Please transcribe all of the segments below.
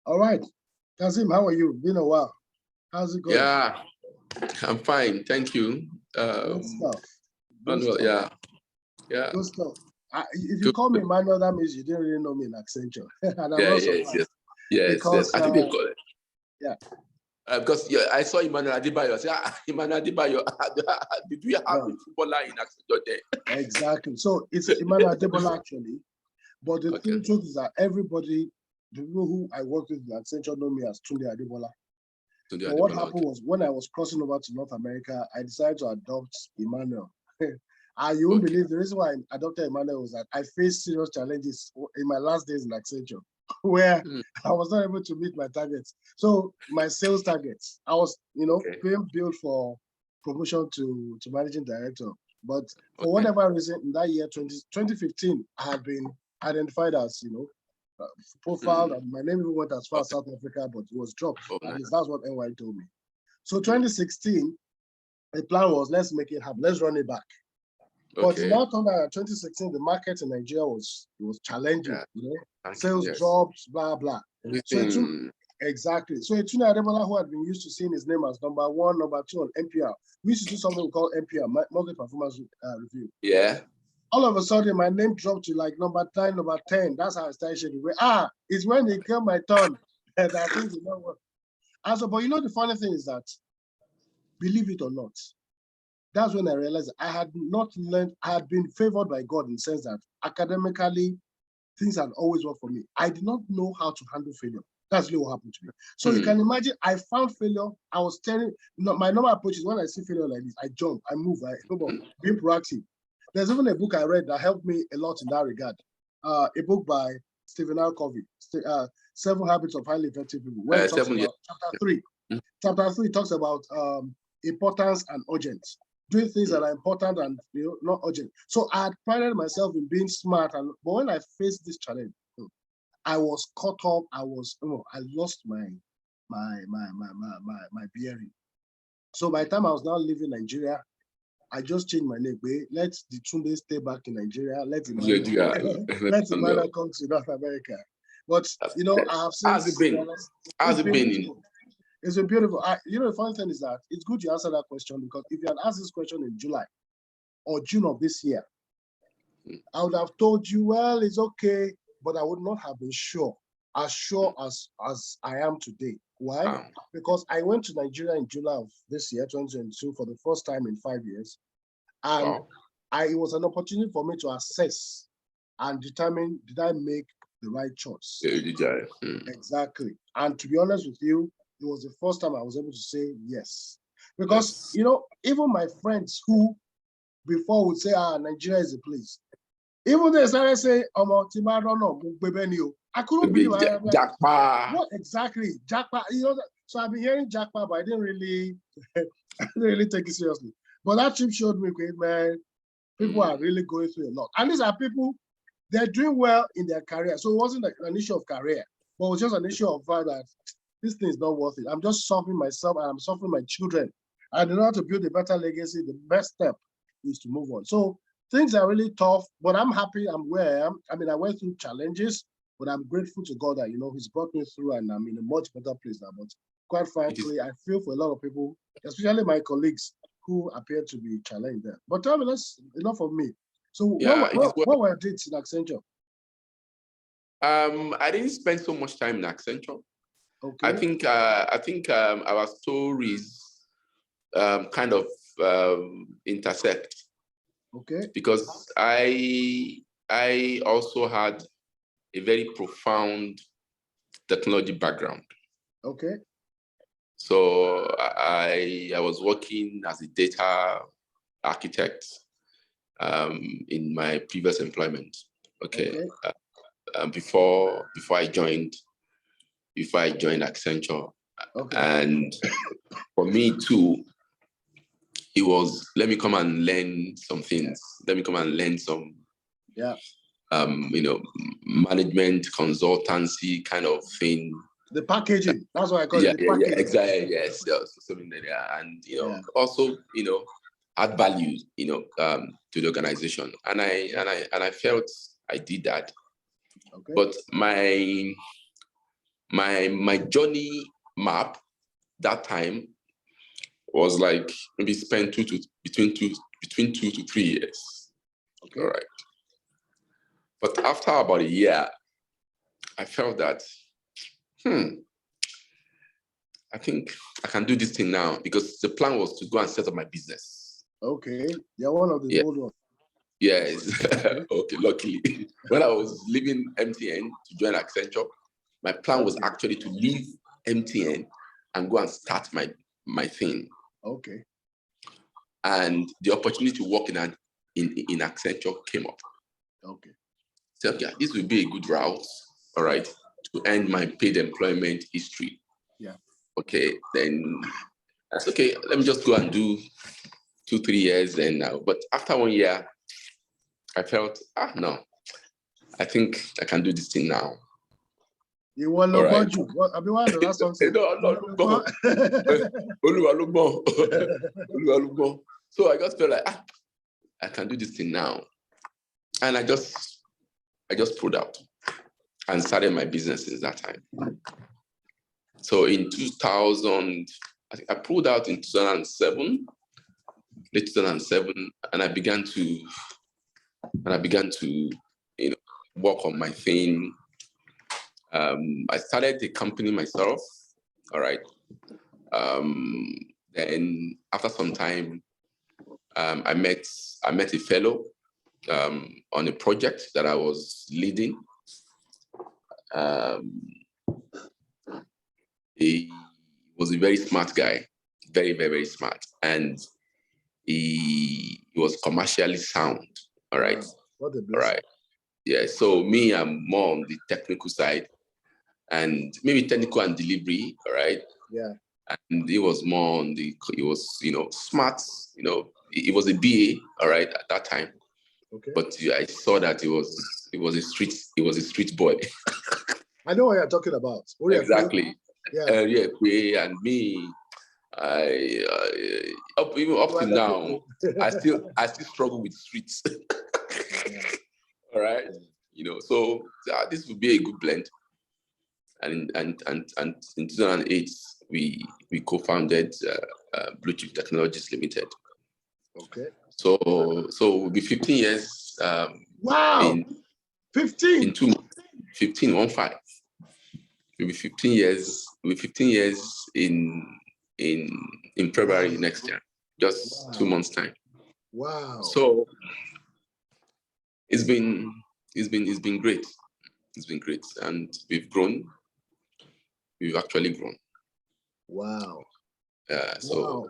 All right. Kazeem, how are you? Been a while. How's it going? Yeah, I'm fine. Thank you. Good stuff. Good Manuel, stuff. yeah. Good stuff. If you Good. call me Manuel, that means you didn't really know me in Accenture. And I'm Yeah, not yes. surprised. Yes. Because, I think they call it. yeah. Because I saw Emmanuel Adebayo. I said, Emmanuel Adebayo, did we have a footballer in Accenture there? Exactly. So it's Emmanuel Adebola actually. But the truth is that everybody, the people who I work with in Accenture know me as Tunde Adebola. But what happened was when I was crossing over to North America, I decided to adopt Emmanuel. And you won't believe the reason why I adopted Emmanuel was that I faced serious challenges in my last days in Accenture, where I was not able to meet my targets. So my sales targets, I was, being billed for promotion to managing director. But for whatever reason, in that year, 2015, I had been identified as, profiled, and my name even went as far as South Africa, but it was dropped. At least that's what NY told me. So 2016, the plan was, let's make it happen. Let's run it back. But now, 2016, the market in Nigeria was challenging. Sales dropped, blah blah. Exactly. So Tunde Adebola, who had been used to seeing his name as number 1, number 2 on NPR, we used to do something we call NPR, Market Performance Review. Yeah. All of a sudden, my name dropped to like number 9, number 10. That's how I started shaking. It's when it came my turn that I think it not work. Also, but the funny thing is that, believe it or not, that's when I realized I had not learned, I had been favored by God in the sense that academically, things had always worked for me. I did not know how to handle failure. That's really what happened to me. So you can imagine, I found failure. I was telling, my normal approach is when I see failure like this, I jump, I move, being proactive. There's even a book I read that helped me a lot in that regard. A book by Stephen R. Covey, 7 Habits of Highly Effective People, where it talks about chapter 3. Chapter 3 talks about importance and urgent, doing things that are important and not urgent. So I had prided myself in being smart, but when I faced this challenge, I was caught up. I lost my bearing. So by the time I was now leaving Nigeria, I just changed my name. Let the Tunde stay back in Nigeria. Let Emmanuel come to North America. But I have seen. How's it been? How's it been? It's been beautiful. The funny thing is that it's good you answer that question, because if you had asked this question in July or June of this year, I would have told you, well, it's okay, but I would not have been sure as I am today. Why? Because I went to Nigeria in July of this year, 2022, for the first time in 5 years. And it was an opportunity for me to assess and determine, did I make the right choice? Exactly. And to be honest with you, it was the first time I was able to say yes. Because, even my friends who before would say, Nigeria is a place. Even they started saying, I couldn't believe it. Jackpot. What exactly? Jackpot. So I've been hearing jackpot, but I didn't really take it seriously. But that trip showed me, man, people are really going through a lot. And these are people, they're doing well in their career. So it wasn't like an issue of career, but it was just an issue of that this thing is not worth it. I'm just suffering myself and I'm suffering my children. And in order to build a better legacy, the best step is to move on. So things are really tough, but I'm happy I'm where I am. I mean, I went through challenges, but I'm grateful to God that, He's brought me through and I'm in a much better place now. But quite frankly, I feel for a lot of people, especially my colleagues who appear to be challenged there. But tell me, that's enough of me. So what were your dates in Accenture? I didn't spend so much time in Accenture. Okay. I think our stories kind of intersect. Okay. Because I also had a very profound technology background. Okay. So I was working as a data architect in my previous employment. Okay. Before I joined Accenture. Okay. And for me too, it was, let me come and learn some things. Let me come and learn some, management consultancy kind of thing. The packaging, that's what I call it. The packaging. Yeah, exactly. Yes, something like that. And also, add value, to the organization. And I felt I did that. Okay. But my my journey map that time was like maybe spent between 2 to 3 years. Okay. All right. But after about a year, I felt that, I think I can do this thing now, because the plan was to go and set up my business. Okay. You're one of the old ones. Yes. Okay, luckily. When I was leaving MTN to join Accenture, my plan was actually to leave MTN and go and start my thing. Okay. And the opportunity to work in Accenture came up. Okay. So, okay, this would be a good route, all right, to end my paid employment history. Yeah. Okay, then that's okay. Let me just go and do 2, 3 years then now. But after 1 year, I felt, no, I think I can do this thing now. You want to right. What I mean, one of the last songs. No. So I just felt like, I can do this thing now. And I just pulled out and started my business since that time. So in 2000, I think I pulled out in 2007, late 2007, and I began to work on my thing. I started the company myself. All right. Then after some time, I met a fellow on a project that I was leading. He was a very smart guy, very, very, very smart, and he was commercially sound. All right. What a blessing. All right. Yeah. So me, I'm more on the technical side, and maybe technical and delivery. All right. Yeah. And he was more on he was, smart. He was a BA. All right, at that time. Okay. But I saw that he was a street boy. I know what you're talking about. Exactly. Yeah. And me, up to now, I still struggle with streets. All right. So this would be a good blend. And in 2008, we co-founded Blue Chip Technologies Limited. Okay. So we'll be 15 years. Wow. 15. In 2 months. 15. We'll be 15 years. We'll be 15 years in February next year. Just 2 months time. Wow. So it's been great. It's been great, and we've grown. We've actually grown. Wow. Wow.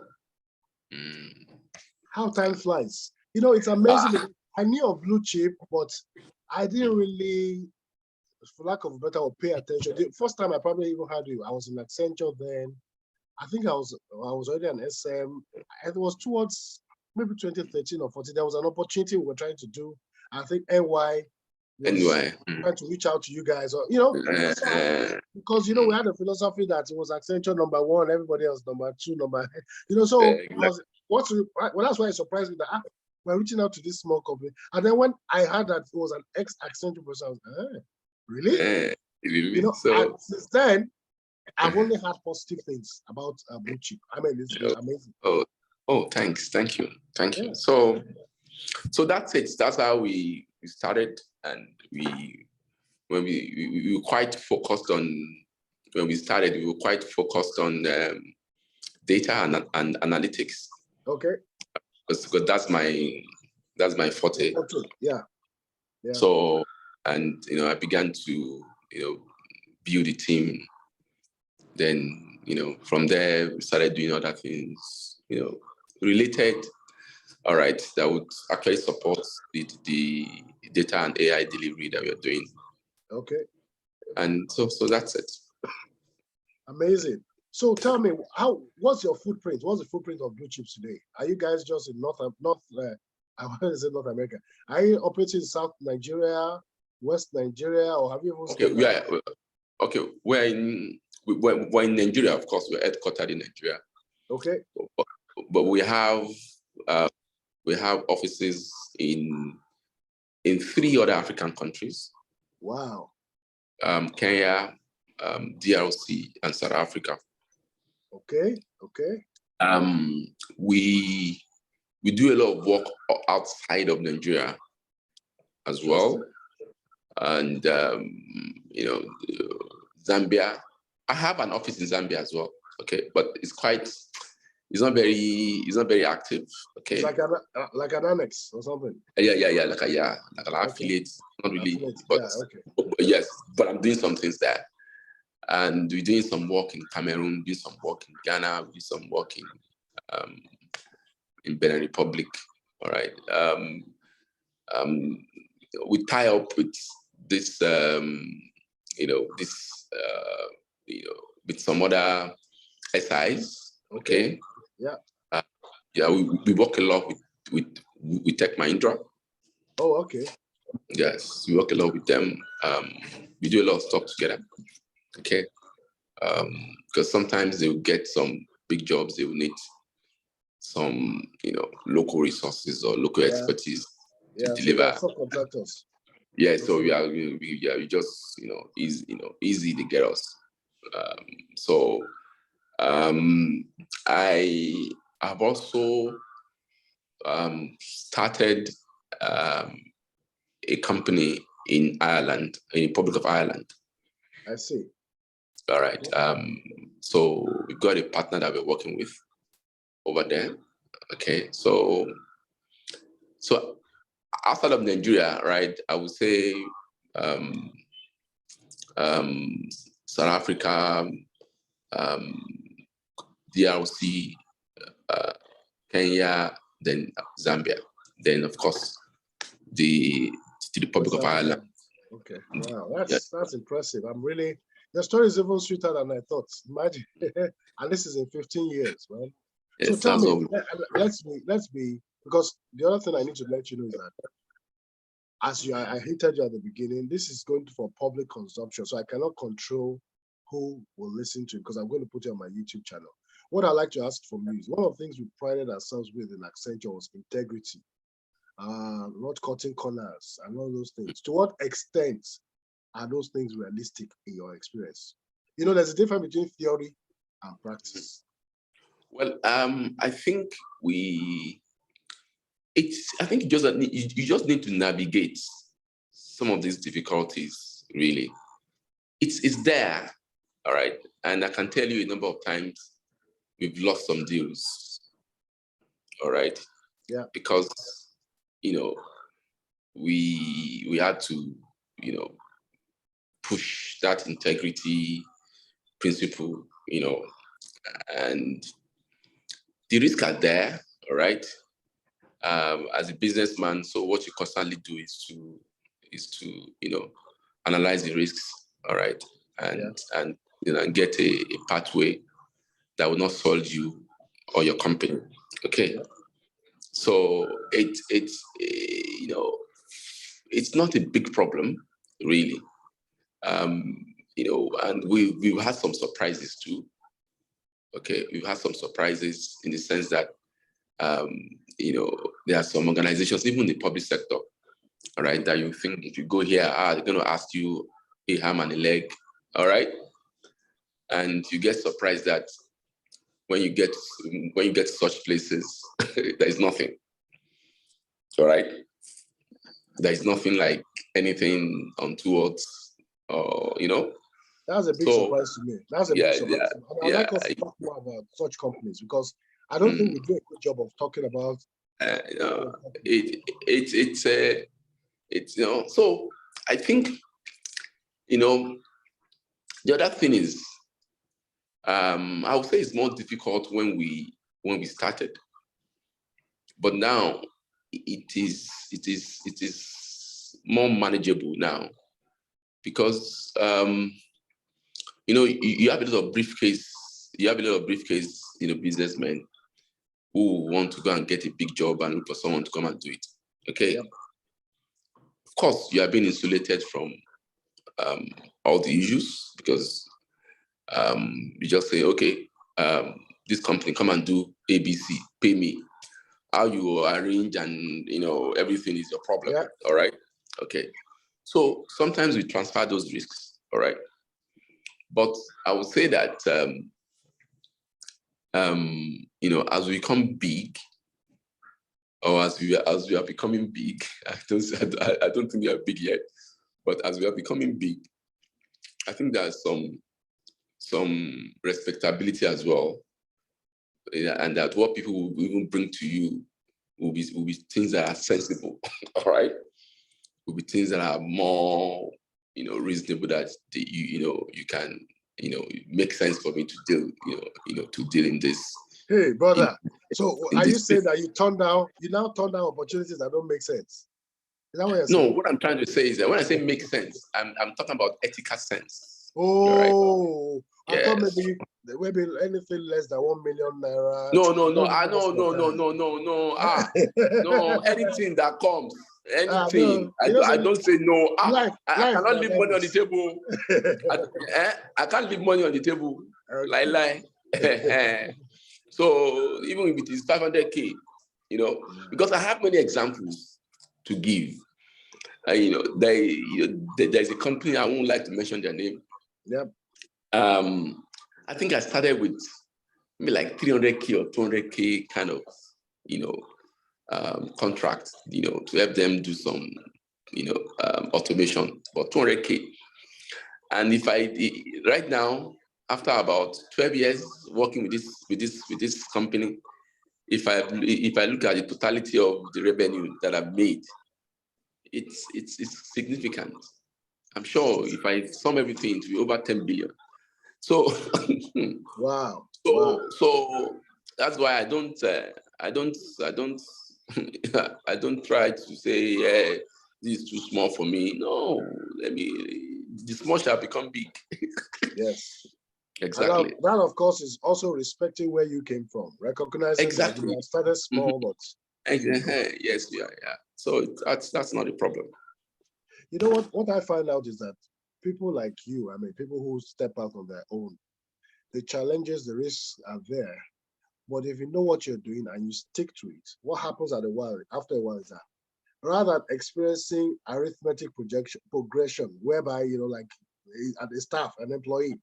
How time flies. It's amazing. I knew of Blue Chip, but I didn't really, for lack of a better word, pay attention. The first time I probably even had you, I was in Accenture then. I think I was already an SM. It was towards maybe 2013 or 14. There was an opportunity we were trying to do. I think NY was trying to reach out to you guys, or because we had a philosophy that it was Accenture number 1, everybody else number 2, so exactly. That's why it surprised me that we're reaching out to this small company. And then when I heard that it was an ex-Accenture person, I was like, really? Really? And since then, I've only heard positive things about Blue Chip. I mean, it's amazing. Oh, thanks. Thank you. So that's it. That's how we started, and we were quite focused on, when we started, we were quite focused on data and analytics. Okay. Because that's my forte. Okay. Yeah. So, and I began to build a team. Then from there we started doing other things related, all right, that would actually support the data and AI delivery that we are doing. Okay. And so that's it. Amazing. So tell me, what's your footprint? What's the footprint of Blue Chips today? Are you guys just in North I want to say North America? Are you operating in South Nigeria, West Nigeria, or have you even? We're in Nigeria, of course. We're headquartered in Nigeria. Okay. But we have offices in 3 other African countries. Wow. Kenya, DRC, and South Africa. Okay. We do a lot of work outside of Nigeria as well, and Zambia. I have an office in Zambia as well. Okay, but it's not very active. Okay, it's like an annex or something. Yeah, like an affiliate. Not really, but yes, but I'm doing some things there, and we're doing some work in Cameroon, do some work in Ghana, we do some work in Benin Republic. All right. We tie up with this, with some other SIs. Okay. Yeah. We work a lot with Tech Mahindra. Oh, okay. Yes, we work a lot with them. We do a lot of stuff together. Okay. Because sometimes they will get some big jobs, they will need some, local resources or local expertise to deliver. So subcontractors. Yeah, so we just, easy to get us. I have also started a company in Ireland, in the Republic of Ireland. I see. All right. So we've got a partner that we're working with over there. Okay. So outside of Nigeria, right, I would say South Africa, DRC, Kenya, then Zambia, then of course the Republic of Ireland. Okay, wow, that's impressive. Your story is even sweeter than I thought. Imagine, and this is in 15 years, man. So tell me, let's be, because the other thing I need to let you know is that, as I hinted you at the beginning, this is going for public consumption, so I cannot control who will listen to it, because I'm going to put it on my YouTube channel. What I'd like to ask from you is, one of the things we prided ourselves with in Accenture was integrity, not cutting corners and all those things. To what extent are those things realistic in your experience? There's a difference between theory and practice. Well, I think you just need to navigate some of these difficulties, really. It's there, all right? And I can tell you a number of times we've lost some deals, all right? Yeah. Because, we had to, push that integrity principle, and the risks are there, all right? As a businessman, so what you constantly do is to analyze the risks, all right, and get a pathway that will not solve you or your company. Okay. Yeah. So it's not a big problem, really. And we've had some surprises too. Okay, we've had some surprises in the sense that there are some organizations, even in the public sector, all right, that you think if you go here, they're going to ask you a arm and a leg, all right, and you get surprised that when you get to such places, there is nothing, all right. There is nothing like anything untoward, That's a big surprise to me. That's a big surprise. I'd like us to talk more about such companies, because I don't think we do a good job of talking about. So I think the other thing is, I would say it's more difficult when we started, but now it is more manageable now, because you have a lot of briefcase businessmen who want to go and get a big job and look for someone to come and do it. Okay. Yep. Of course, you are being insulated from all the issues, because you just say, okay, this company, come and do ABC, pay me. How you arrange and everything is your problem. Yeah. All right. Okay. So sometimes we transfer those risks. All right. But I would say that as we become big, or as we are becoming big, I don't think we are big yet, but as we are becoming big, I think there's some respectability as well, and that what people will even bring to you will be things that are sensible, all right? Will be things that are more, reasonable, that you can, make sense for me to deal in this. Hey, brother. So are you saying that you now turn down opportunities that don't make sense? Is that what you're saying? No, what I'm trying to say is that when I say make sense, I'm talking about ethical sense. Oh, right? I thought maybe anything less than 1 million naira. No. No, anything that comes, anything. I don't say no. I cannot leave money on the table. I can't leave money on the table. Okay. Lie. So even if it is 500K, because I have many examples to give. There's a company, I won't like to mention their name. Yep. I think I started with maybe like 300K or 200K kind of, contract, to help them do some, automation for 200K. And right now, after about 12 years working with this company, if I look at the totality of the revenue that I've made, it's significant. I'm sure if I sum everything, it will be over 10 billion. So wow. So that's why I don't I don't try to say this is too small for me. No, the small shall become big. Yes. Exactly. That of course is also respecting where you came from, recognizing exactly. that you started small, but yes, yeah. So that's not a problem. You know what I find out is that people like you, people who step out on their own, the challenges, the risks are there. But if you know what you're doing and you stick to it, what happens after a while is that rather than experiencing arithmetic progression, whereby, like at the staff, an employee,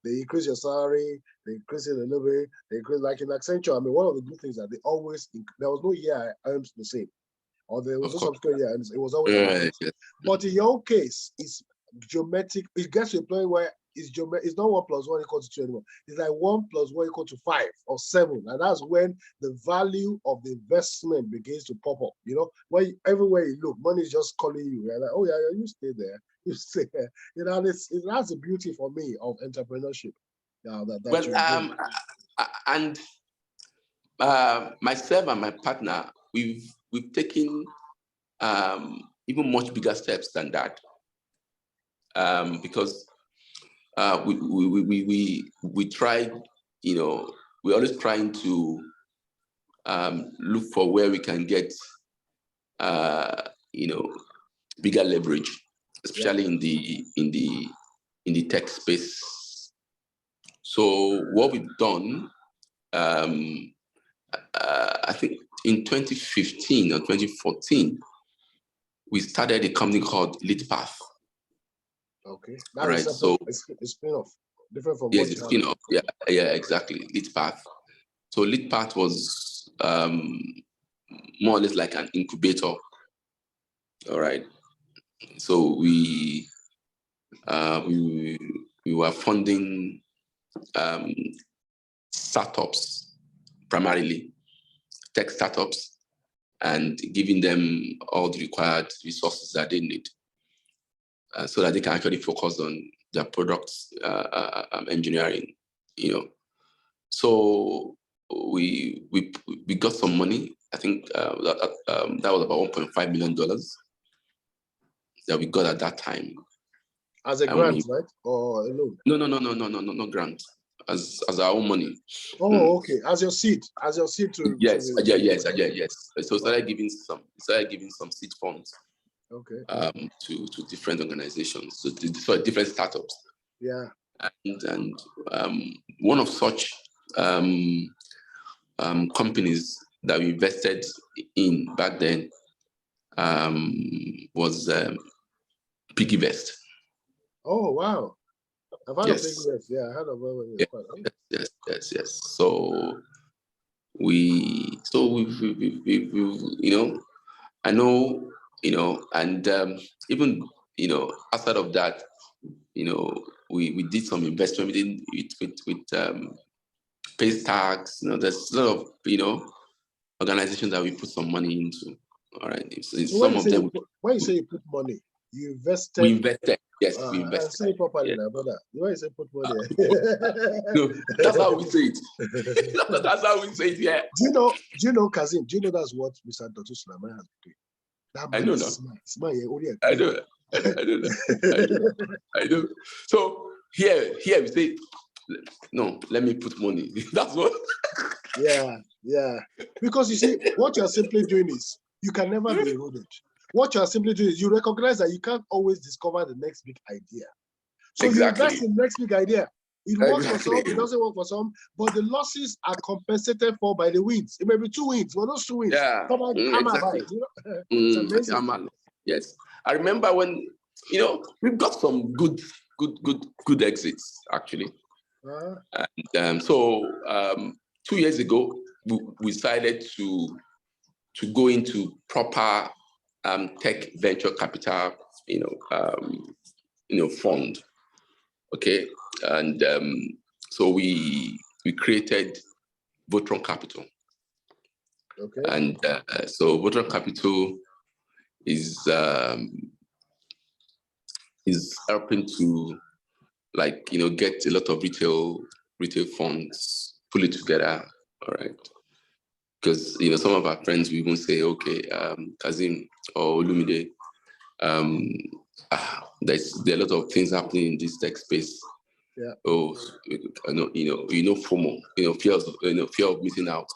they increase your salary, they increase it a little bit, they increase, like in Accenture, one of the good things that they always, there was no year I earned the same. Or there was no subsequent year, and it was always yes. But in your case, it's geometric. It gets to a point where it's not 1 + 1 = 2 anymore. It's like 1 + 1 = 5 or 7, and that's when the value of the investment begins to pop up. When everywhere you look, money is just calling you. You're like, oh yeah, you stay there, you stay there. And that's the beauty for me of entrepreneurship. Myself and my partner, we've taken even much bigger steps than that, because we tried, we're always trying to look for where we can get bigger leverage, especially in the tech space. So what we've done, I think in 2015 or 2014, we started a company called LeadPath. Okay. That right. So it's a spin-off. Different from yes, it's a spin-off. Yeah, exactly. LeadPath. So LeadPath was more or less like an incubator. All right. So we were funding startups, primarily tech startups, and giving them all the required resources that they need, so that they can actually focus on their products engineering. So we got some money. I think that was about $1.5 million that we got at that time. As a grant, right? Or a loan? No grant. As our own money. Oh, okay. As your seed to yes. So started giving some seed funds. Okay. To different organizations, so different startups. Yeah. And one of such companies that we invested in back then was PiggyVest. Oh wow. I've heard of ABS. Yeah, I heard of Yes. So we I know, and even, outside of that, we did some investment with pay tax. There's a lot of, organizations that we put some money into. All right. So some of them. When you say you put money, you invested. We invested. Yes, we invested. Say it properly now, brother. When you say put money. No, that's how we say it. That's how we say it. Yeah. Do you know, Kazeem? Do you know that's what Mr. Dr. Sulaiman has been doing? That man I know is now. smart. I know. So here we say, no, let me put money. That's what. Yeah. Because you see, what you're simply doing is you can never be eroded. What you're simply doing is you recognize that you can't always discover the next big idea. So you invest in the next big idea. It works for some, it doesn't work for some, but the losses are compensated for by the wins. It may be 2 wins, but those 2 wins. Yeah, exactly. It's amazing. Yes, I remember when we've got some good exits actually. And so 2 years ago, we decided to go into proper tech venture capital, fund. Okay, and so we created Votron Capital. Okay. And so Votron Capital is helping to get a lot of retail funds, pull it together. All right. Because some of our friends will even say, okay, Kazeem or Olumide, there are a lot of things happening in this tech space. Yeah. Oh, FOMO, fear of missing out.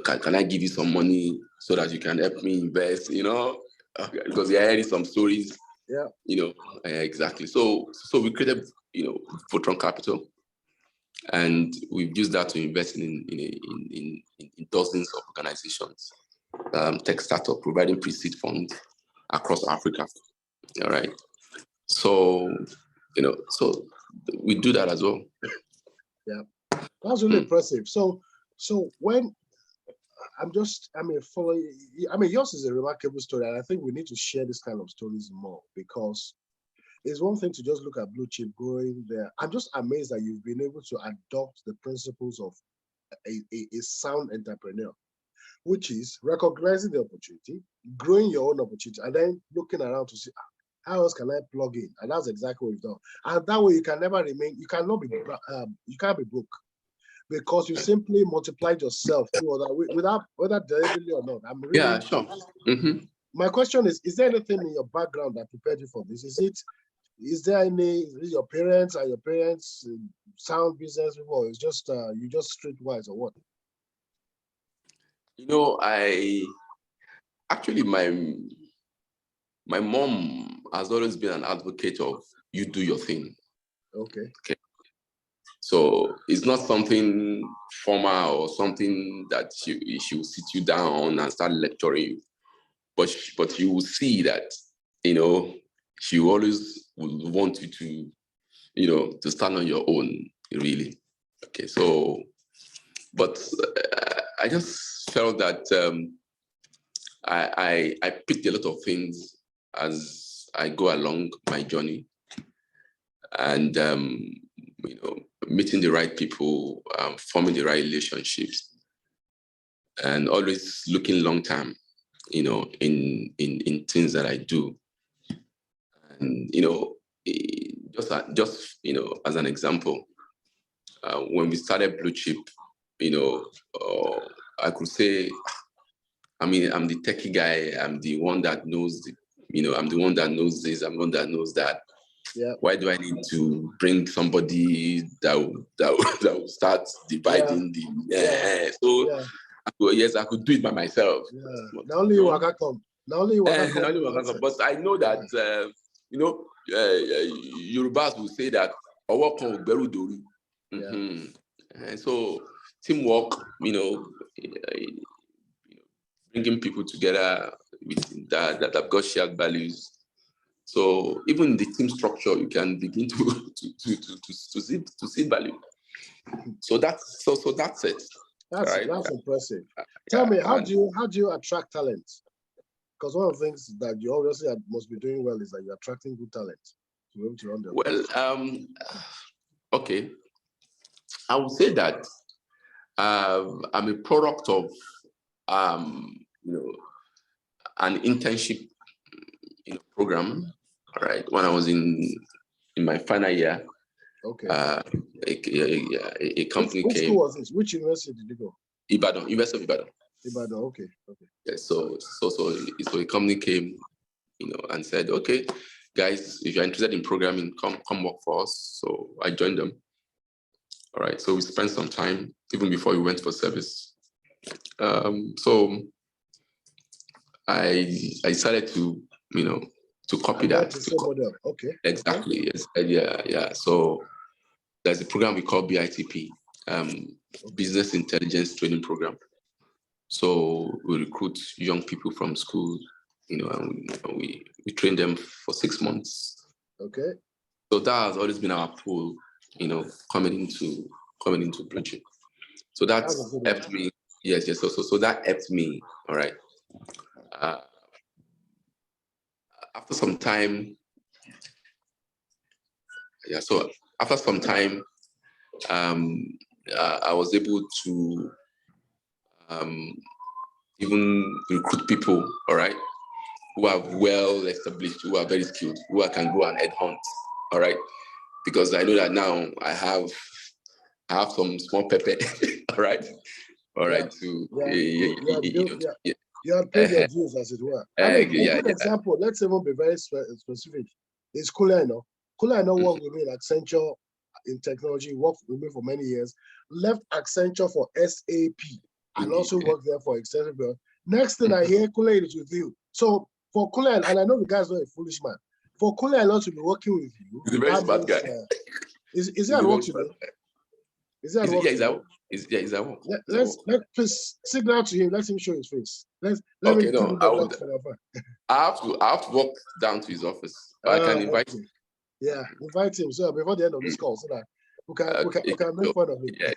Can I give you some money so that you can help me invest? Because you're hearing some stories. Yeah. Exactly. So we created, Votron Capital, and we've used that to invest in dozens of organizations, tech startup, providing pre-seed funds across Africa. All right. So, so we do that as well. Yeah, that's really impressive. So when following. Yours is a remarkable story, and I think we need to share this kind of stories more, because it's one thing to just look at blue chip going there. I'm just amazed that you've been able to adopt the principles of a sound entrepreneur, which is recognizing the opportunity, growing your own opportunity, and then looking around to see how else can I plug in? And that's exactly what we've done. And that way you can never remain, you can't be broke, because you simply multiplied yourself through other, without, whether deliberately or not. Yeah, sure. Mm-hmm. My question is there anything in your background that prepared you for this? Is there any, your parents sound business people, or it's just you just streetwise, or what? My mom has always been an advocate of you do your thing. Okay. So it's not something formal or something that she will sit you down and start lecturing you. But you will see that, she always will want you to stand on your own, really. Okay, so, but I just felt that I picked a lot of things as I go along my journey, and meeting the right people, forming the right relationships, and always looking long term, in things that I do. And just as an example, when we started Blue Chip, I could say, I'm the techie guy. I'm the one that knows I'm the one that knows this. I'm the one that knows that. Yeah. Why do I need to bring somebody that will start dividing yes, I could do it by myself. Yeah. Not only you can come. Not only you can come. But I know that Yorubas will say that and so teamwork, bringing people together that have got shared values, So even the team structure, you can begin to see value. So that's it. That's impressive. Tell me, how do you attract talent? Because one of the things that you obviously must be doing well is that you're attracting good talent to be able to run their business. Okay. I would say that I'm a product of an internship program. All right, when I was in my final year. Okay. A company which came. School was this? Which university did you go? Ibadan, University of Ibadan. Ibadan, okay. Yeah, so a company came, and said, okay, guys, if you're interested in programming, come work for us. So I joined them. All right, so we spent some time even before we went for service. So I decided to copy that. Model. Okay. Exactly. Okay. Yes. Yeah. So there's a program we call BITP, Business Intelligence Training Program. So we recruit young people from school, and we train them for 6 months. Okay. So that has always been our pool, coming into Bridget. So that helped me. Yes. So that helped me. All right. After some time, I was able to even recruit people, all right, who are well established, who are very skilled, who I can go and headhunt, all right, because I know that now I have some small pepper, all right, You have paid your dues, as it were. A good example, let's even be very specific, is Kula. Kula worked with me at Accenture in technology, worked with me for many years, left Accenture for SAP, and also worked there for extensive period. Next thing I hear, Kula is with you. So for Kula, and I know the guy's not a foolish man, for Kula not to be working with you, he's a very smart guy. Is he at work today? Is he at work today? He's at work. Let's please signal to him. Let him show his face. Let me give him the I have to walk down to his office. I can invite him. Yeah, invite him. So before the end of this call, so that we can make fun of it. Yeah.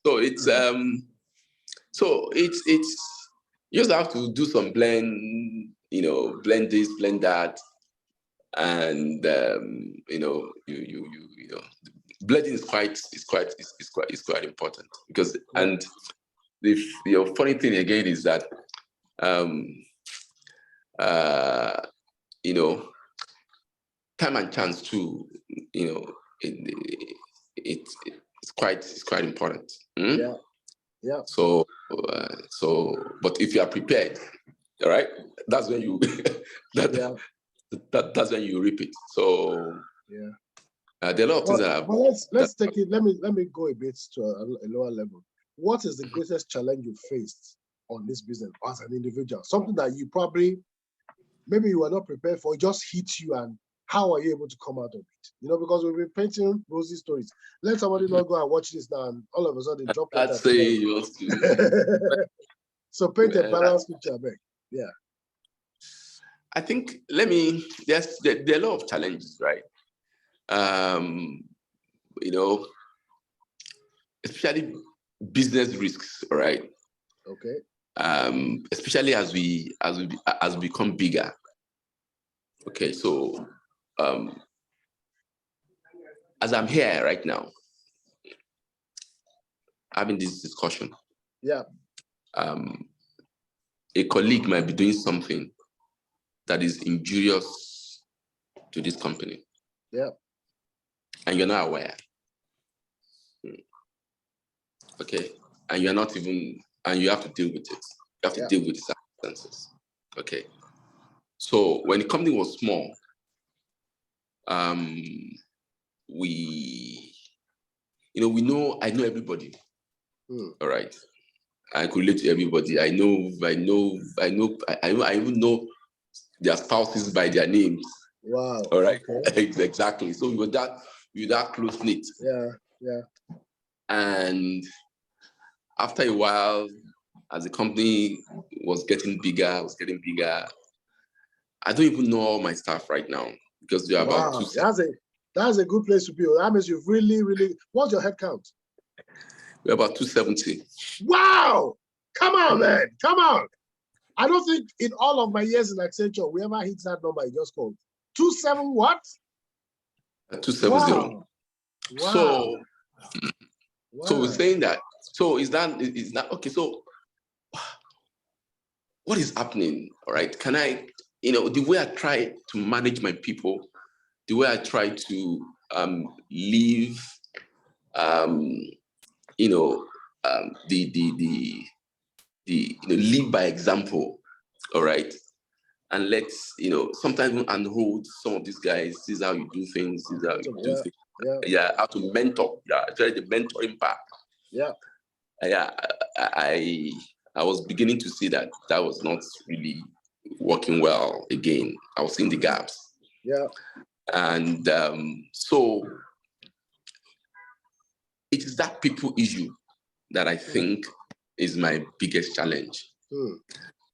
So it's you just have to do some blend this, blend that, and blending is quite important because and the funny thing again is that time and chance too, it's quite important. Yeah. So but if you are prepared, all right, that's when you that's when you reap it. So there are a lot of things that have. Well, let's take it. Let me go a bit to a lower level. What is the greatest challenge you faced on this business as an individual? Something that you probably maybe you were not prepared for, it just hit you, and how are you able to come out of it? Because we've been painting rosy stories. Let somebody not go and watch this now, and all of a sudden drop it. I'd say you So paint a balanced picture, back. Yeah. I think there are a lot of challenges, right? Especially business risks, all right? Okay. Especially as we become bigger. Okay, so as I'm here right now, having this discussion. Yeah. A colleague might be doing something that is injurious to this company. Yeah. And you're not aware. Okay. And you're not even, and you have to deal with it. You have to deal with the circumstances. Okay. So when the company was small, I know everybody. All right. I could relate to everybody. I even know their spouses by their names. Wow. All right. Okay. Exactly. So we were that close knit. Yeah. And after a while, as the company was getting bigger, I don't even know all my staff right now because we are about 270. That's a good place to be. That means you've really, what's your head count? We're about 270. Wow! Come on, man. Come on. I don't think in all of my years in Accenture, we ever hit that number you just called. 27 what? 270. Wow. So we're saying that. So is that okay? So what is happening? All right. Can I, the way I try to manage my people, the way I try to live, live by example. All right. And let's, sometimes unhold some of these guys. This is how you do things. This is how you do things. Yeah, how to mentor. Yeah, try the mentoring part. Yeah. Yeah, I was beginning to see that was not really working well again. I was seeing the gaps. Yeah. And so it is that people issue that I think is my biggest challenge.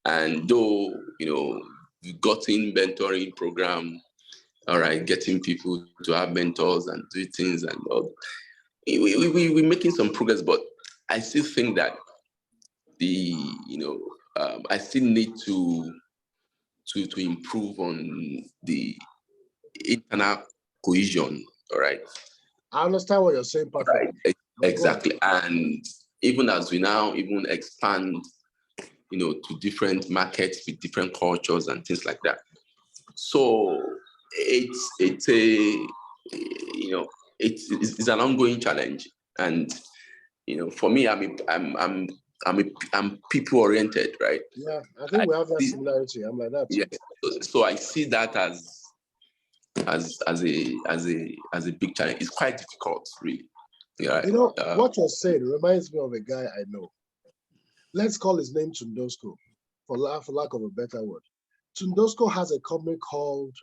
And though, we've gotten mentoring program, all right, getting people to have mentors and do things and all, we're making some progress, but I still think that I still need to improve on the internal cohesion. All right. I understand what you're saying, perfect. Right. Exactly. And even as we now even expand, to different markets with different cultures and things like that. So it's an ongoing challenge. And for me, I'm people oriented, right? Yeah, I think we have that similarity. I'm like that. Yeah. So I see that as a big challenge. It's quite difficult, really. Yeah. What you're saying reminds me of a guy I know. Let's call his name Tundosko, for lack of a better word. Tundosko has a company called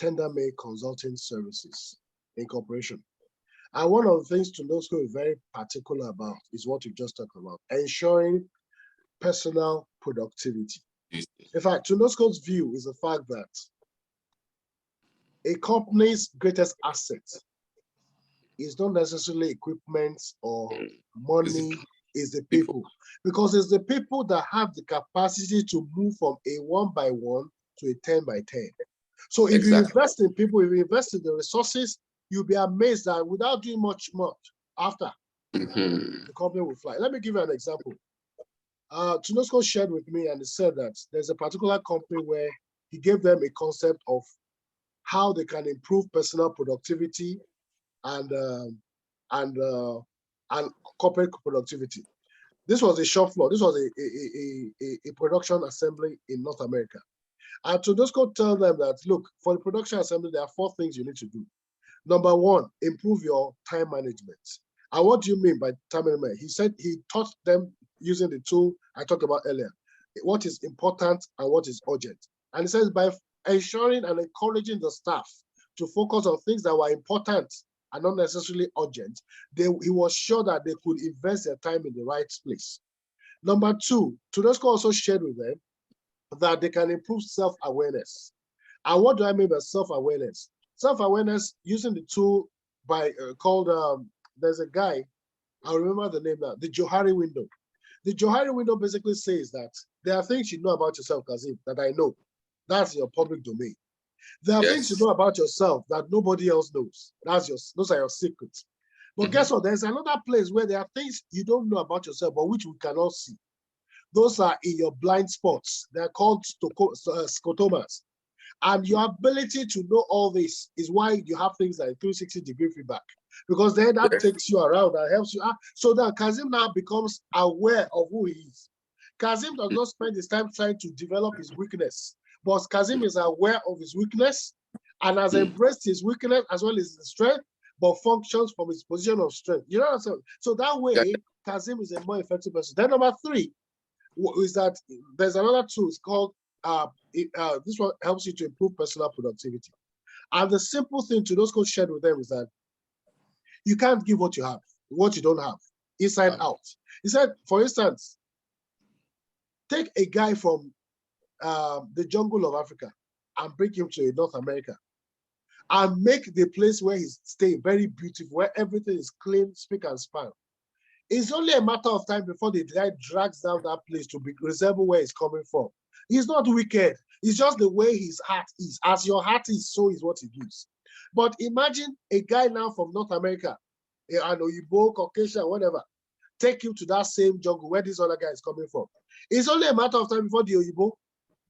Tendermade Consulting Services Incorporation. And one of the things Tundosko is very particular about is what you just talked about, ensuring personal productivity. In fact, Tundosko's view is the fact that a company's greatest asset is not necessarily equipment or money, is the people. Because it's the people that have the capacity to move from a 1x1 to a 10x10. So if you invest in people, if you invest in the resources, you'll be amazed that without doing much after, the company will fly. Let me give you an example. Tunosko shared with me and he said that there's a particular company where he gave them a concept of how they can improve personal productivity and corporate productivity. This was a shop floor. This was a production assembly in North America. And Tunosko tell them that, look, for the production assembly, there are 4 things you need to do. Number 1, improve your time management. And what do you mean by time management? He said he taught them using the tool I talked about earlier, what is important and what is urgent. And he says by ensuring and encouraging the staff to focus on things that were important and not necessarily urgent, he was sure that they could invest their time in the right place. Number 2, Tunesco also shared with them that they can improve self-awareness. And what do I mean by self-awareness? Self-awareness using the tool called, there's a guy, I remember the name now, the Johari window. The Johari window basically says that there are things you know about yourself, Kazeem, that I know. That's your public domain. There are things you know about yourself that nobody else knows. Those are your secrets. But guess what? There's another place where there are things you don't know about yourself, but which we cannot see. Those are in your blind spots. They're called scotomas. And your ability to know all this is why you have things like 360-degree feedback, because then that takes you around and helps you out. So that Kazeem now becomes aware of who he is. Kazeem does not spend his time trying to develop his weakness, but Kazeem is aware of his weakness and has embraced his weakness as well as his strength, but functions from his position of strength. You know what I'm saying? So that way, Kazeem is a more effective person. Then number 3 is that there's another tool. It's called this one helps you to improve personal productivity. And the simple thing to those coach shared with them is that you can't give what you have, what you don't have, inside out. He said, for instance, take a guy from the jungle of Africa and bring him to North America and make the place where he's staying very beautiful, where everything is clean, spick and span. It's only a matter of time before the guy drags down that place to resemble where he's coming from. He's not wicked. It's just the way his heart is. As your heart is, so is what he gives. But imagine a guy now from North America, an Oyibo, Caucasian, whatever, take you to that same jungle where this other guy is coming from. It's only a matter of time before the Oyibo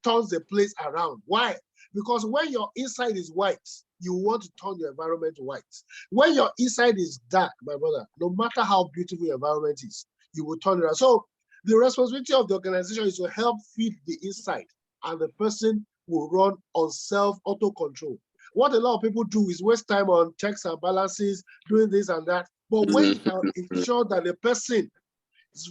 turns the place around. Why? Because when your inside is white, you want to turn your environment white. When your inside is dark, my brother, no matter how beautiful your environment is, you will turn it around. So the responsibility of the organization is to help feed the inside, and the person will run on self-auto control. What a lot of people do is waste time on checks and balances, doing this and that. But when you can ensure that the person's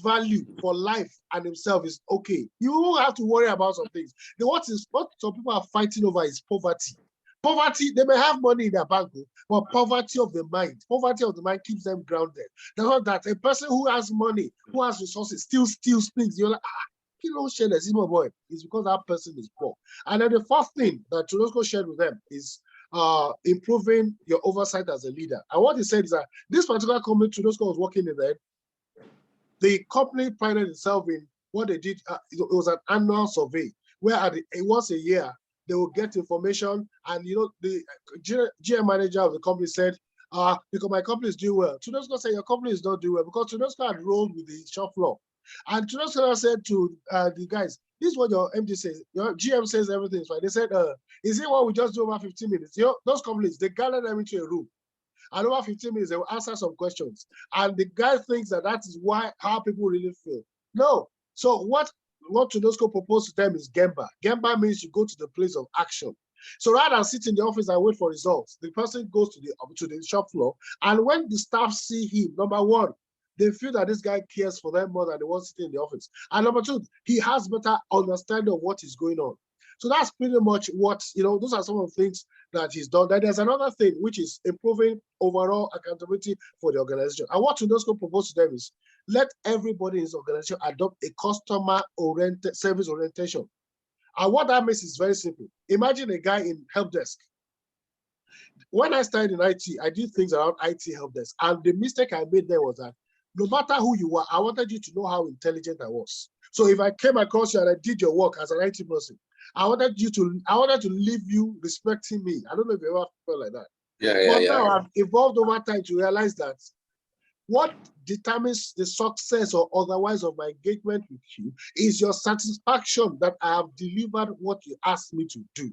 value for life and himself is okay, you won't have to worry about some things. What some people are fighting over is poverty. Poverty, they may have money in their bank, but poverty of the mind keeps them grounded. That's not that a person who has money, who has resources, still steals things. You're like, you don't share this, my boy. It's because that person is poor. And then the fourth thing that Tudosco shared with them is improving your oversight as a leader. And what he said is that this particular company Tudosco was working in there, the company prided itself in what they did. It was an annual survey where once a year, they will get information, and the GM manager of the company said, because my company is doing well. Tudosco said your company is not doing well because Tudosco had rolled with the shop floor. And Tudosco said to the guys, this is what your MD says, your GM says everything is fine. They said, is it what we just do over 15 minutes? Those companies, they gather them into a room. And over 15 minutes, they will answer some questions. And the guy thinks that is how people really feel. No. So what Tudosco proposed to them is Gemba. Gemba means you go to the place of action. So rather than sit in the office and wait for results, the person goes to the shop floor. And when the staff see him, number one, they feel that this guy cares for them more than the one sitting in the office. And number two, he has better understanding of what is going on. So that's pretty much what, those are some of the things that he's done. Then there's another thing, which is improving overall accountability for the organization. And what Tudosco proposed to them is, let everybody in his organization adopt a customer-oriented service orientation. And what that means is very simple. Imagine a guy in help desk. When I started in IT, I did things around IT help desk. And the mistake I made there was that no matter who you were, I wanted you to know how intelligent I was. So if I came across you and I did your work as an IT person, I wanted to leave you respecting me. I don't know if you ever felt like that. But now I've evolved over time to realize that what determines the success or otherwise of my engagement with you is your satisfaction that I have delivered what you asked me to do.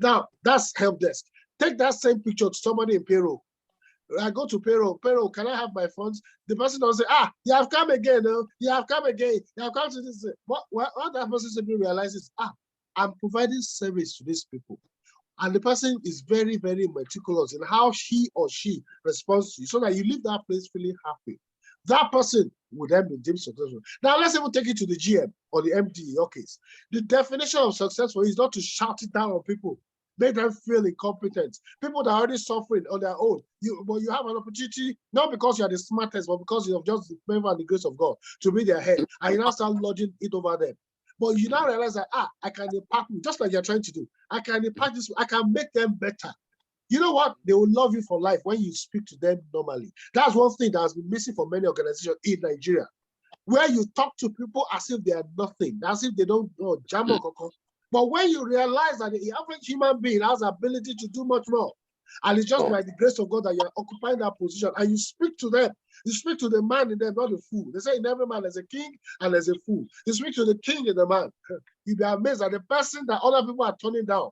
Now, that's help desk. Take that same picture to somebody in payroll. I go to payroll, can I have my funds? The person doesn't say, you have come again, you have come again, you have come to this. What that person simply realizes, I'm providing service to these people. And the person is very, very meticulous in how he or she responds to you, so that you leave that place feeling happy. That person would then be deemed successful. Now, let's even take it to the GM or the MD in your case. The definition of successful is not to shout it down on people, make them feel incompetent. People that are already suffering on their own. But you have an opportunity, not because you are the smartest, but because you have just the favor and the grace of God to be their head, and you now start lodging it over them. But you now realize that, I can impact, just like you're trying to do. I can impact this, I can make them better. You know what? They will love you for life when you speak to them normally. That's one thing that has been missing for many organizations in Nigeria, where you talk to people as if they are nothing, as if they don't know jam or cocoa. But when you realize that the average human being has the ability to do much more, and it's just by the grace of God that you're occupying that position, and you speak to them, you speak to the man in them, not the fool. They say in every man there's a king and there's a fool. You speak to the king in the man. You'll be amazed that the person that other people are turning down,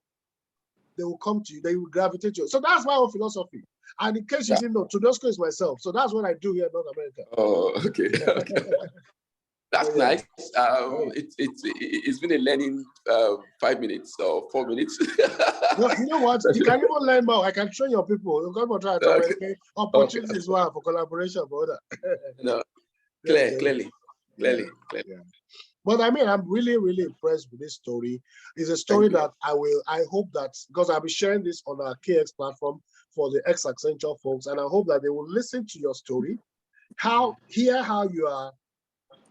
they will come to you, they will gravitate to you. So that's my own philosophy. And in case you didn't know, Tudosco is myself. So that's what I do here in North America. Oh, okay. That's nice. It's been a learning 5 minutes or 4 minutes. No, you know what? You can even learn more. I can train your people. You're going to try to opportunities as well for collaboration, brother. No, clearly. Yeah. But I mean, I'm really, really impressed with this story. It's a story that I hope that, because I'll be sharing this on our KX platform for the ex-Accenture folks, and I hope that they will listen to your story, hear how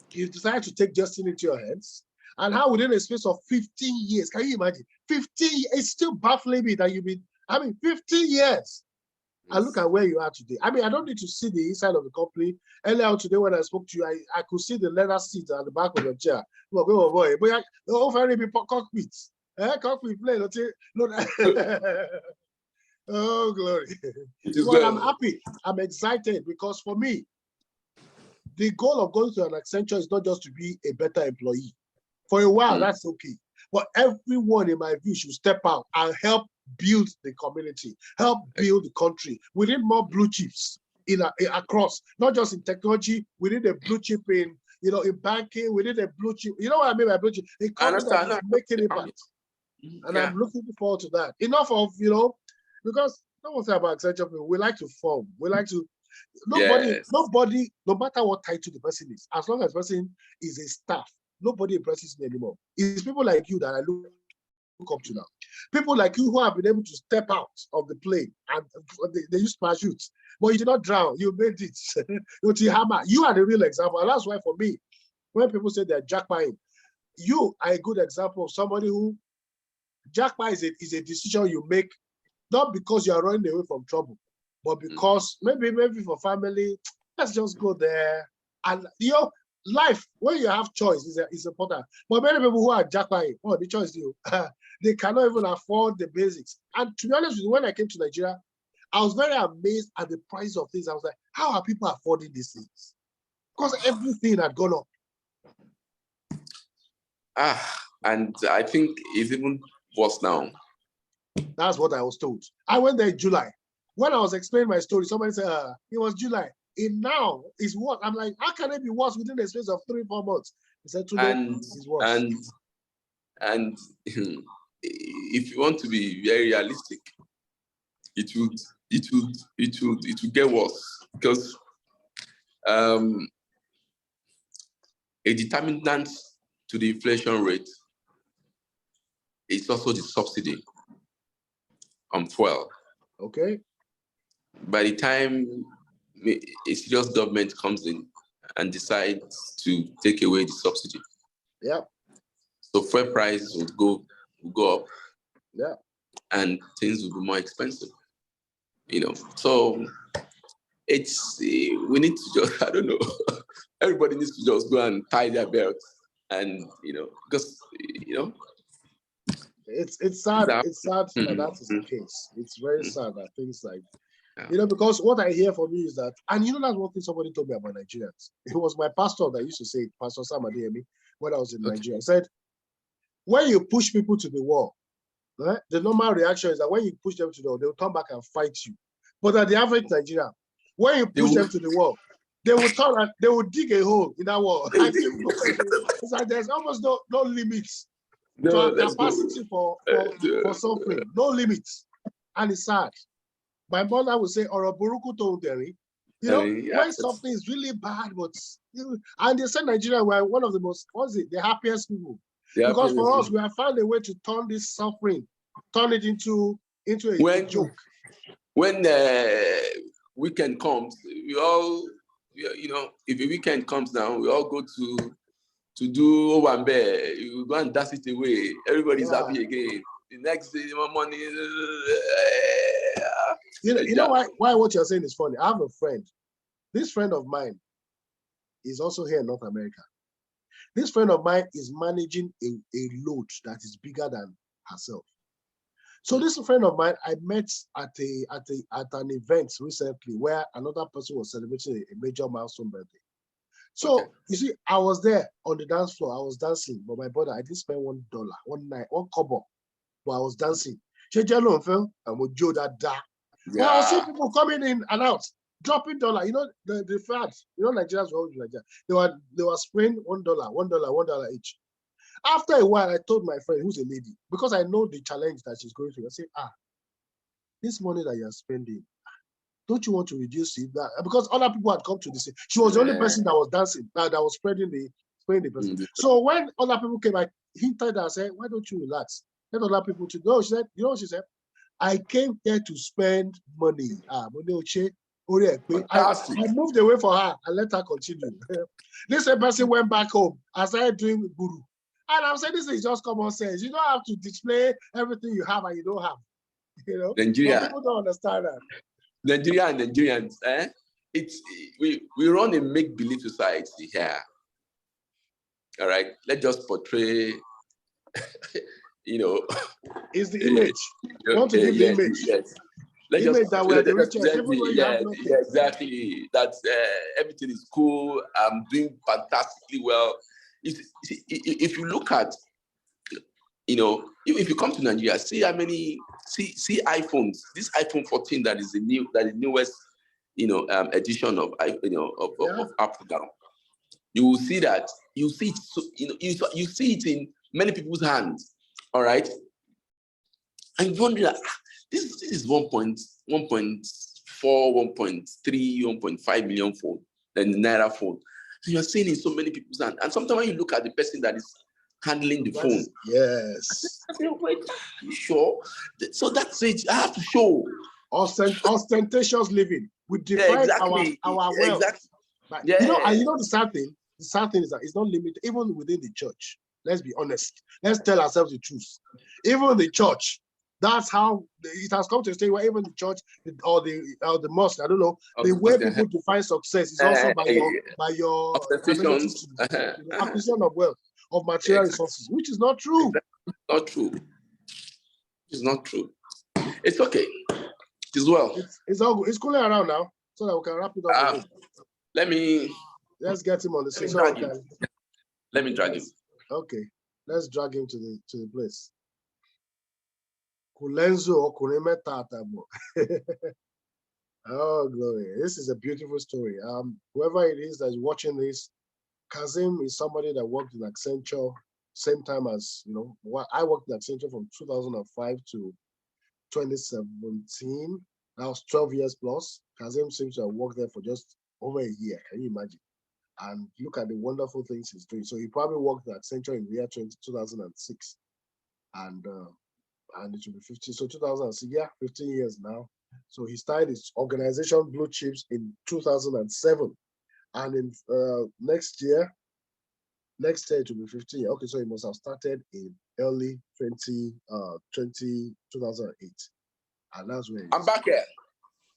you decide to take destiny into your hands, And how within a space of 15 years, can you imagine? 15 years, it's still baffling me that you've been, 15 years. And look at where you are today. I don't need to see the inside of the company. Earlier today when I spoke to you, I could see the leather seat at the back of your chair. Oh boy, but very be cockpit. Cockpit plane. Oh, glory. Well, I'm happy. I'm excited because for me, the goal of going to an Accenture is not just to be a better employee. For a while, that's okay. But everyone, in my view, should step out and help build the community, help build the country. We need more blue chips across, not just in technology. We need a blue chip in banking. We need a blue chip. You know what I mean by blue chip? A company that is making impact. And I'm looking forward to that. Enough of, because no one say about Accenture people, we like to form. We like to, nobody, no matter what title the person is, as long as the person is a staff, nobody impresses me anymore. It's people like you that I look up to now. People like you who have been able to step out of the plane and they use parachutes, but you did not drown. You made it. You are the real example. And that's why for me, when people say they're jackpotting, you are a good example of somebody who jackpot is a decision you make, not because you are running away from trouble, but because maybe for family, let's just go there. And life, when you have choice, is important. But many people who are jackpotting, the choice they cannot even afford the basics. And to be honest with you, when I came to Nigeria, I was very amazed at the price of things. I was like, how are people affording these things? Because everything had gone up. And I think it's even worse now. That's what I was told. I went there in July. When I was explaining my story, somebody said, it was July. And now it's worse. I'm like, how can it be worse within the space of 3-4 months? He said, today it's worse. And if you want to be very realistic, it would get worse because a determinant to the inflation rate is also the subsidy on fuel. Okay. By the time a serious government comes in and decides to take away the subsidy, so fuel prices would go up, and things will be more expensive. So we need to just, I don't know, everybody needs to just go and tie their belts, and because it's sad. It's sad that that is the case. It's very sad that things like because what I hear from you is that, and that's one thing somebody told me about Nigerians. It was my pastor that used to say it, Pastor Sam Adeyemi, when I was in Nigeria. He said, when you push people to the wall, right, the normal reaction is that when you push them to the wall, they'll come back and fight you. But at the average Nigerian, when you push them to the wall, they will turn and they will dig a hole in that wall. It's like there's almost no limits to our capacity for suffering. No limits. And it's sad. My mother would say, Oroburuku Tonderi. When something is really bad, but and they say Nigeria, we're one of the most, the happiest people. Because for us, we have found a way to turn this suffering, turn it into a joke. When the weekend comes, we all, if the weekend comes down, we all go to do Owambe. You go and dance it away. Everybody's happy again. The next day, more money. You know why what you're saying is funny? I have a friend. This friend of mine is also here in North America. This friend of mine is managing a load that is bigger than herself. So this friend of mine, I met at an event recently where another person was celebrating a major milestone birthday. So you see, I was there on the dance floor. I was dancing, but my brother, I didn't spend $1, one kobo, but I was dancing. Well, I was seeing people coming in and out, dropping dollar. The fact, Nigerians were always like that. They were spraying $1 each. After a while, I told my friend, who's a lady, because I know the challenge that she's going through. I said, this money that you're spending, don't you want to reduce it? Because other people had come to this. She was the only person that was dancing, that was spraying the person. So when other people came, I hinted her, I said, why don't you relax? Let other people to go. She said, what she said? I came here to spend money. I moved away for her and let her continue. This person went back home. I started doing guru. And I'm saying this is just common sense. You don't have to display everything you have and you don't have. You know, Nigeria. But people don't understand that. Nigeria and Nigerians, we run a make-believe society here. All right, let's just portray, It's the image. You want to give the image. Yes. Let's image just, that we're the richest, even though you have nothing. Yeah, exactly. That's everything is cool. I'm doing fantastically well. If you look at, if you come to Nigeria, see how many see iPhones. This iPhone 14 that is the newest, edition of Apple now. You will see that you see it. So, you see it in many people's hands. All right, and you wonder, this is 1.4, 1.3, 1.5 million phone, and Naira phone. And you're seeing it in so many people's hands. And sometimes when you look at the person that is handling the phone, yes, I say, wait, are you sure? So that's it. I have to show ostentatious living. We define our wealth. Exactly. But, the sad thing. The sad thing is that it's not limited even within the church. Let's be honest. Let's tell ourselves the truth. Even the church, that's how it has come to a state where even the church or the mosque, I don't know, the way people define success is also by your ability to acquisition of wealth, of material resources, which is not true. Not true. It's not true. It's okay. It is well. It's all good. It's cooling around now, so that we can wrap it up. Let's get him on the stage. Let me drag him. Okay, let's drag him to the place. Kulenzo Okuremetatabo. Oh, glory. This is a beautiful story. Whoever it is that's watching this, Kazeem is somebody that worked in Accenture, same time as, I worked in Accenture from 2005 to 2017. That was 12 years plus. Kazeem seems to have worked there for just over a year. Can you imagine? And look at the wonderful things he's doing. So he probably worked at Accenture in the year 2006. And it will be 15. So 2006, 15 years now. So he started his organization, Blue Chips, in 2007. And in next year it will be 15 years. Okay, so he must have started in early 2008. And that's where I'm back here.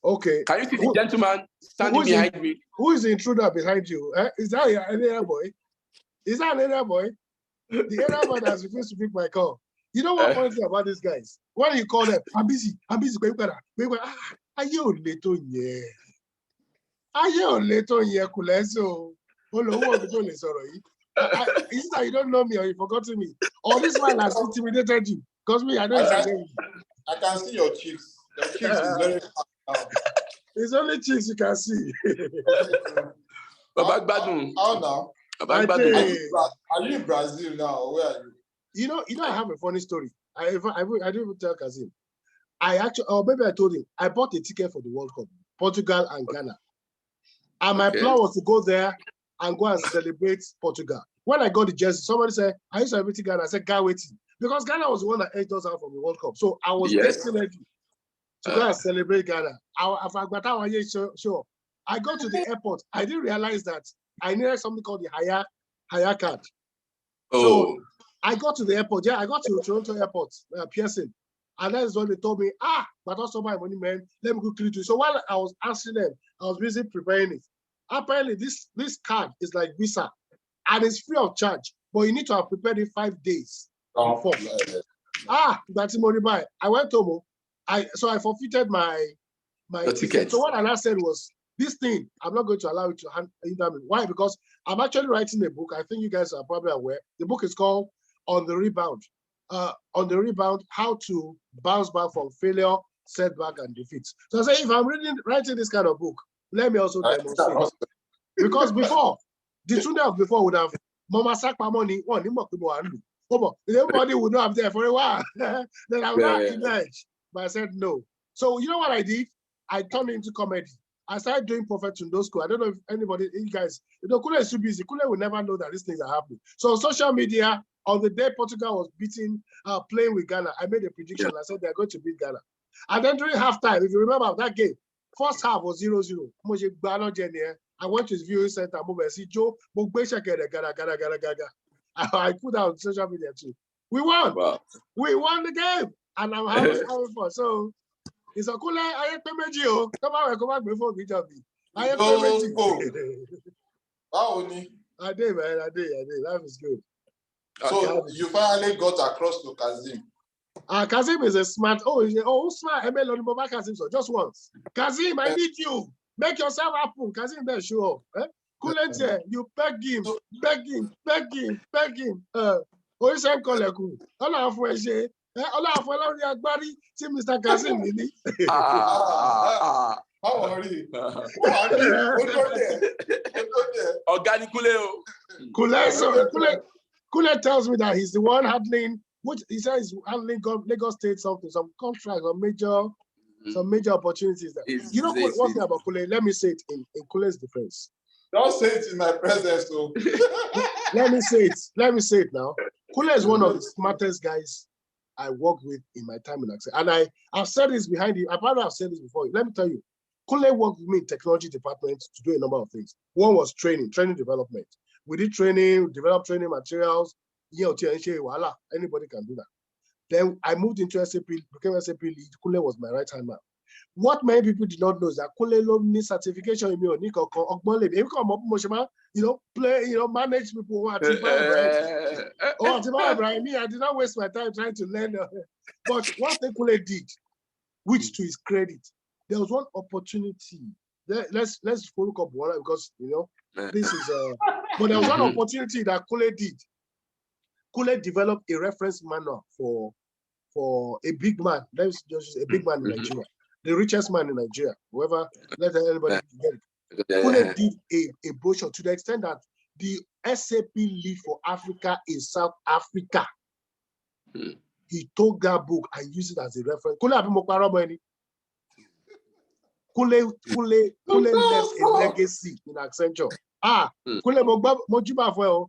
Okay. Can you see the gentleman standing behind me? Who is the intruder behind you? Is that an area boy? Is that an area boy? The area boy that's refused to pick my call. You know what funny thing about these guys? When you call them, I'm busy. Are you little yeah? Are you little yeah? Kuleso. Is it that you don't know me or you forgotten me? Or this man has intimidated you? Because me, I know I can see your cheeks. Your cheeks is very it's only cheeks you can see. How now? Are you in Brazil now? Or where are you? I have a funny story. I didn't even tell Kazeem. Maybe I told him, I bought a ticket for the World Cup, Portugal and Ghana. And my plan was to go there and go and celebrate Portugal. When I got the jersey, somebody said, are you celebrating Ghana? I said, Ghana waiting. Because Ghana was the one that edged us out from the World Cup. So I was destined to go and celebrate Ghana. Sure. I got to the airport. I didn't realize that I needed something called the hire card. So I got to the airport. I got to Toronto Airport, Pearson. And that's when they told me, but also my money, man. Let me quickly do it. So while I was asking them, I was busy preparing it. Apparently, this card is like Visa. And it's free of charge. But you need to have prepared it 5 days before. That's money buy. I went home. So I forfeited my ticket. So what I said was, this thing, I'm not going to allow it to hand me. Why? Because I'm actually writing a book. I think you guys are probably aware. The book is called On the Rebound. On the Rebound, how to bounce back from failure, setback, and defeats. So I say, if I'm writing this kind of book, let me also demonstrate. Because before, the student of before would have Mama sack my money, everybody would not have there for a while. Then I would not emerge. But I said no. So you know what I did? I turned it into comedy. I started doing Prophet Tundo School. I don't know if anybody, you guys, Kule is too busy. Kule will never know that these things are happening. So on social media, on the day Portugal was playing with Ghana, I made a prediction. I said they're going to beat Ghana. And then during halftime, if you remember that game, first half was 0-0. I went to his viewing center, I put out on social media too. We won. Wow. We won the game. And I'm having fun. So it's a cool I ain't meji o. Come back before we jump. I ain't meji. I did, man. I did. Life is good. So you finally got across to Kazeem. Kazeem is a smart. Smart. Kazeem, so just once. Kazeem, I need you. Make yourself happen. Kazeem, then show up. You beg him. Oríṣẹ́ nǹkan lẹ̀kùn. Ọlọ́run fún ẹ ṣe. Ọlọ́run fún ẹ lórí agbárí tí Mr. Kazeem níní. Kule tells me that he's the one handling, which he says he's handling Lagos State something, some contracts or some major opportunities. You know one thing about Kule? Let me say it in Kule's defense. Don't say it in my presence, though. Let me say it now. Kule is one of the smartest guys I worked with in my time in Access. And I've said this behind you. I probably have said this before. Let me tell you, Kule worked with me in technology department to do a number of things. One was training development. We did training, developed training materials. Anybody can do that. Then I moved into SAP, became SAP lead. Kule was my right-hand man. What many people did not know is that Kule needs certification in me, manage people. I did not waste my time trying to learn. But one thing Kule did, which to his credit, there was one opportunity. Let's follow up one because this is but there was one opportunity that Kule did. Kule developed a reference manual for a big man. Let's just a big man in Nigeria. The richest man in Nigeria, whoever, let anybody get it. Kule did a brochure to the extent that the SAP lead for Africa in South Africa, he took that book and used it as a reference. Kule left a legacy in Accenture. Kule mojiba for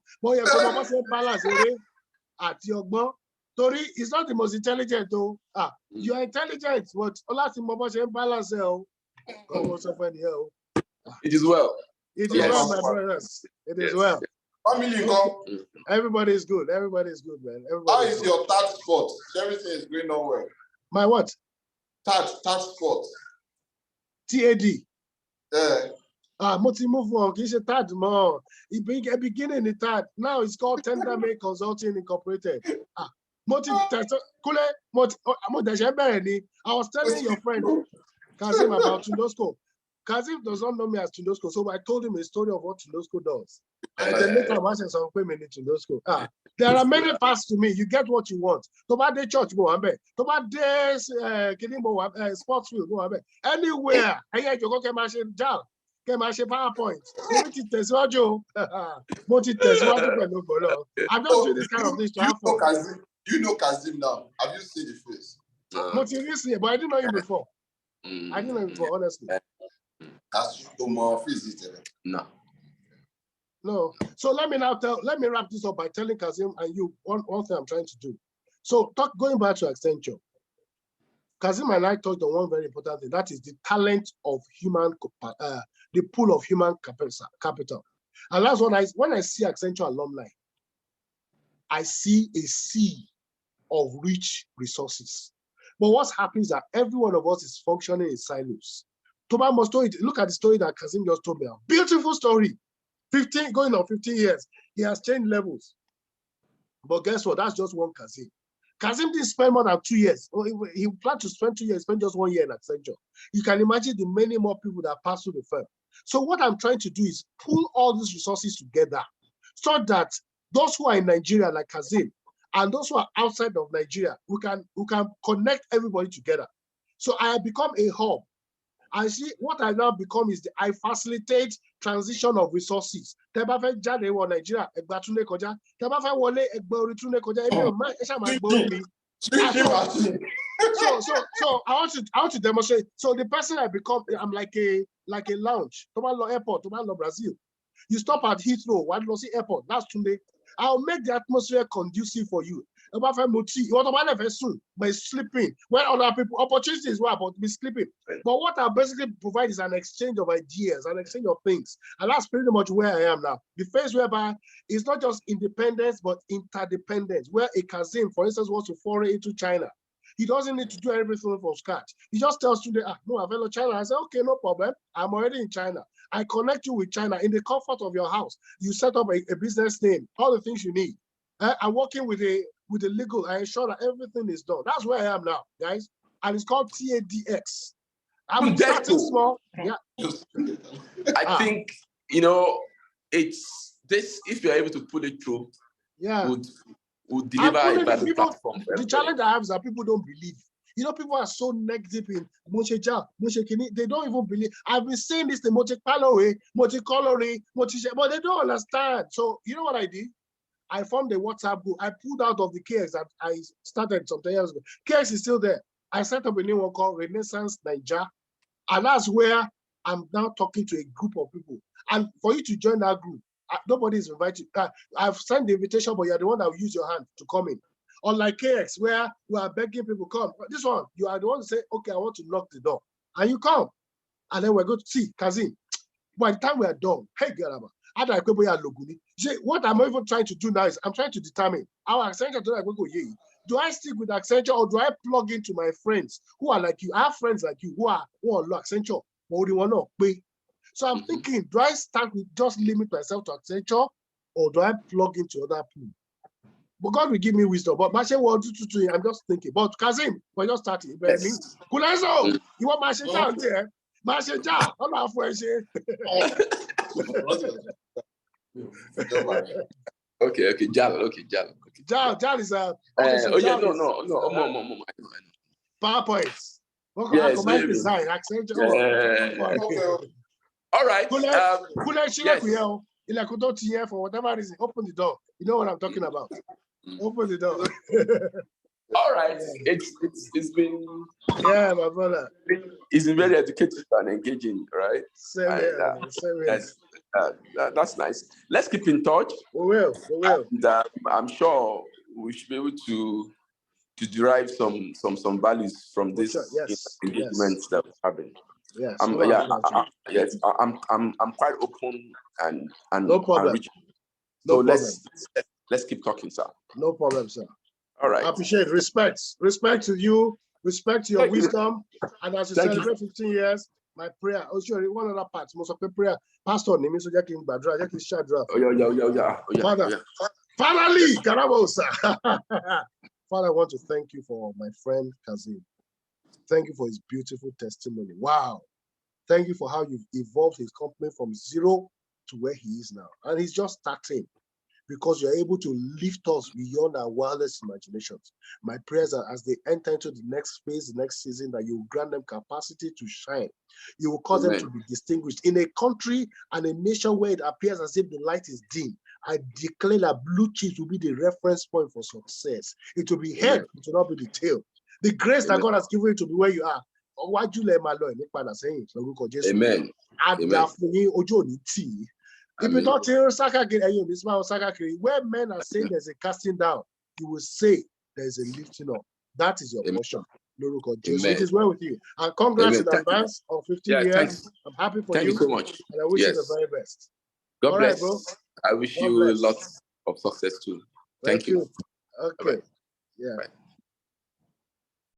balance at your Tori is not the most intelligent though. You are intelligent, but balance. It is well. It is well, my brothers. It is well. Everybody is good. Everybody is good, man. How is your tax spot? Everything is going on well. My what? Tax spot. TAD. Multi move on. It's a TAD more. It beginning the TAD. Now it's called Tendermate Consulting Incorporated. I was telling your friend Kazeem about Tundosco. Kazeem does not know me as Tundosco, so I told him a story of what Tundosco does. And then later I watched some women in Tundosco. There are many paths to me. You get what you want. Tobade church go ambe. Tobade sports field go ambe. Anywhere. PowerPoint. I'm just doing this kind of things to have fun. You know Kazeem now. Have you seen the face? But I didn't know him before. I didn't know him before, honestly. No. So let me wrap this up by telling Kazeem and you one thing I'm trying to do. So going back to Accenture, Kazeem and I talked on one very important thing. That is the talent of the pool of human capital. And that's when I see Accenture alumni, I see a sea of rich resources. But what's happening is that every one of us is functioning in silos. Toba story, look at the story that Kazeem just told me. Beautiful story. 15 years. He has changed levels. But guess what? That's just one Kazeem. Kazeem didn't spend more than 2 years. He planned to spend 2 years, spend just 1 year in Accenture. You can imagine the many more people that pass through the firm. So what I'm trying to do is pull all these resources together so that those who are in Nigeria, like Kazeem, and those who are outside of Nigeria, we can connect everybody together. So I have become a hub. I see what I now become is I facilitate transition of resources. So I want to demonstrate. So the person I become, I'm like a lounge. Airport, Brazil. You stop at Heathrow, Wadlosi Airport. That's Tunde. I'll make the atmosphere conducive for you. About family, what about if soon by sleeping? When other people opportunities were about be sleeping. But what I basically provide is an exchange of ideas, an exchange of things. And that's pretty much where I am now. The phase whereby it's not just independence, but interdependence, where a Kazeem, for instance, wants to foray into China. He doesn't need to do everything from scratch. He just tells students, no, I've hello China. I say, okay, no problem. I'm already in China. I connect you with China in the comfort of your house. You set up a business name, all the things you need. I'm working with the legal. I ensure that everything is done. That's where I am now, guys. And it's called TADX. I'm starting small. Yeah. I think, you know, it's this, if you're able to pull it through, would deliver a better platform. The challenge I have is that people don't believe. You know, people are so negative in Mocheja, Mochekini. They don't even believe. I've been saying this to Mochekpalowe, Mochekolori, Mocheche, but they don't understand. So, you know what I did? I formed a WhatsApp group. I pulled out of the KX that I started some 10 years ago. KX is still there. I set up a new one called Renaissance Niger. And that's where I'm now talking to a group of people. And for you to join that group, nobody is invited. I've sent the invitation, but you're the one that will use your hand to come in. Unlike KX, where we are begging people come. But this one, you are the one to say, okay, I want to knock the door. And you come. And then we're going to see Kazeem. By the time we are done, hey, Garaba, what I'm even trying to do now is I'm trying to determine how Accenture do I stick with Accenture or do I plug into my friends who are like you? I have friends like you who are Accenture, but they want to pay. So I'm thinking, do I start with just limit myself to Accenture or do I plug into other people? But God will give me wisdom. But I'm just thinking. But Kazeem, we're just starting. Yes. You want my shit out there? My shit out. I'm not for it. Okay, Jal. Jal is a. No. PowerPoint. Yes, maybe. Design, Accenture. All right. Yes. For whatever reason, open the door. You know what I'm talking about. Open the door. All right. It's been my brother. It's been very educative and engaging, right? Same here. That's nice. Let's keep in touch. We will. And, I'm sure we should be able to derive some values from this engagement that we're having. Yes. I'm quite open and no problem. So let's keep talking, sir. No problem, sir. All right. I appreciate it. Respect to you, respect to your wisdom. And as you celebrate 15 years, my prayer. Oh, sure, one other part. Most of the prayer, Pastor, name is Jakin Badra, Jakin Shadra. Father, finally, Karabosa. Father, I want to thank you for my friend Kazeem. Thank you for his beautiful testimony. Wow. Thank you for how you've evolved his company from zero to where he is now. And he's just starting because you're able to lift us beyond our wildest imaginations. My prayers are as they enter into the next phase, the next season, that you will grant them capacity to shine. You will cause them to be distinguished. In a country and a nation where it appears as if the light is dim, I declare that blue chips will be the reference point for success. It will be head, it will not be the tail. The grace that God has given you to be where you are. Amen. If you don't tell where men are saying there's a casting down, you will say there's a lifting up. That is your portion. It is well with you. And congrats in advance on 15 years. I'm happy for you. Thank you so much. And I wish you the very best. God bless. Bro. I wish you lots of success too. Thank you. Okay. Bye-bye. Yeah. Bye.